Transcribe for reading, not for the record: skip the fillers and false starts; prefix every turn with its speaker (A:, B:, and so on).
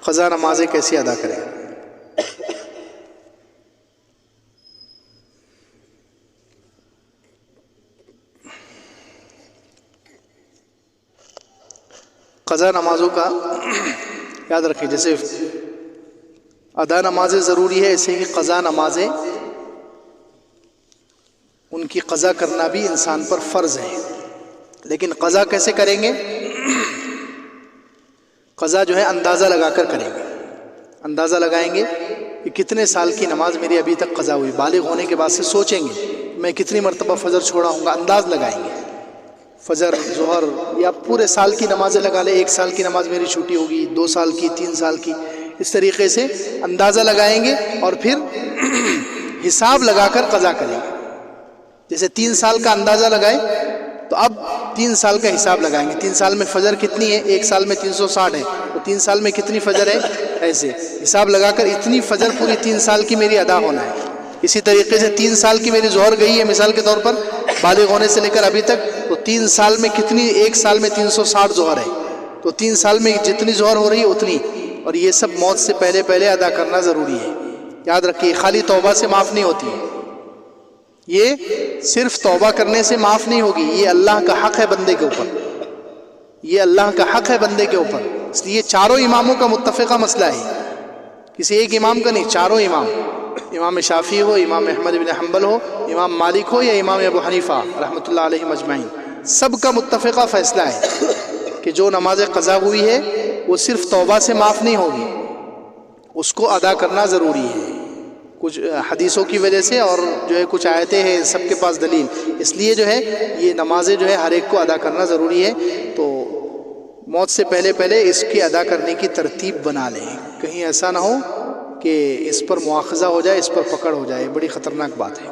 A: قضا نمازیں کیسے ادا کریں؟ قضا نمازوں کا یاد رکھیں، جیسے ادا نمازیں ضروری ہے، ایسے ہی قضا نمازیں ان کی قضا کرنا بھی انسان پر فرض ہے۔ لیکن قضا کیسے کریں گے؟ قضا جو ہے اندازہ لگا کر کریں گے، اندازہ لگائیں گے کہ کتنے سال کی نماز میری ابھی تک قضا ہوئی، بالغ ہونے کے بعد سے سوچیں گے میں کتنی مرتبہ فجر چھوڑا ہوں گا، انداز لگائیں گے، فجر ظہر یا پورے سال کی نمازیں لگا لیں، 1 سال کی نماز میری چھوٹی ہوگی، 2 سال کی، 3 سال کی، اس طریقے سے اندازہ لگائیں گے اور پھر حساب لگا کر قضا کریں گے۔ جیسے 3 سال کا اندازہ لگائیں تو اب 3 سال کا حساب لگائیں گے، 3 سال میں فجر کتنی ہے، 1 سال میں 360 ہے، تو 3 سال میں کتنی فجر ہے، ایسے حساب لگا کر اتنی فجر پوری 3 سال کی میری ادا ہونا ہے۔ اسی طریقے سے 3 سال کی میری ظہر گئی ہے مثال کے طور پر، بالغ ہونے سے لے کر ابھی تک، تو 3 سال میں کتنی، 1 سال میں 360 ظہر ہے، تو 3 سال میں جتنی ظہر ہو رہی ہے اتنی، اور یہ سب موت سے پہلے پہلے ادا کرنا ضروری ہے۔ یاد رکھیے خالی توبہ سے معاف نہیں ہوتی ہے، یہ صرف توبہ کرنے سے معاف نہیں ہوگی، یہ اللہ کا حق ہے بندے کے اوپر، یہ اللہ کا حق ہے بندے کے اوپر۔ اس لیے چاروں اماموں کا متفقہ مسئلہ ہے، کسی ایک امام کا نہیں، چاروں امام، امام شافعی ہو، امام احمد بن حنبل ہو، امام مالک ہو یا امام ابو حنیفہ رحمۃ اللہ علیہ مجمعین، سب کا متفقہ فیصلہ ہے کہ جو نماز قضا ہوئی ہے وہ صرف توبہ سے معاف نہیں ہوگی، اس کو ادا کرنا ضروری ہے، کچھ حدیثوں کی وجہ سے اور جو ہے کچھ آیتیں ہیں سب کے پاس دلیل، اس لیے جو ہے یہ نمازیں جو ہے ہر ایک کو ادا کرنا ضروری ہے۔ تو موت سے پہلے پہلے اس کی ادا کرنے کی ترتیب بنا لیں، کہیں ایسا نہ ہو کہ اس پر مواخذہ ہو جائے، اس پر پکڑ ہو جائے، بڑی خطرناک بات ہے۔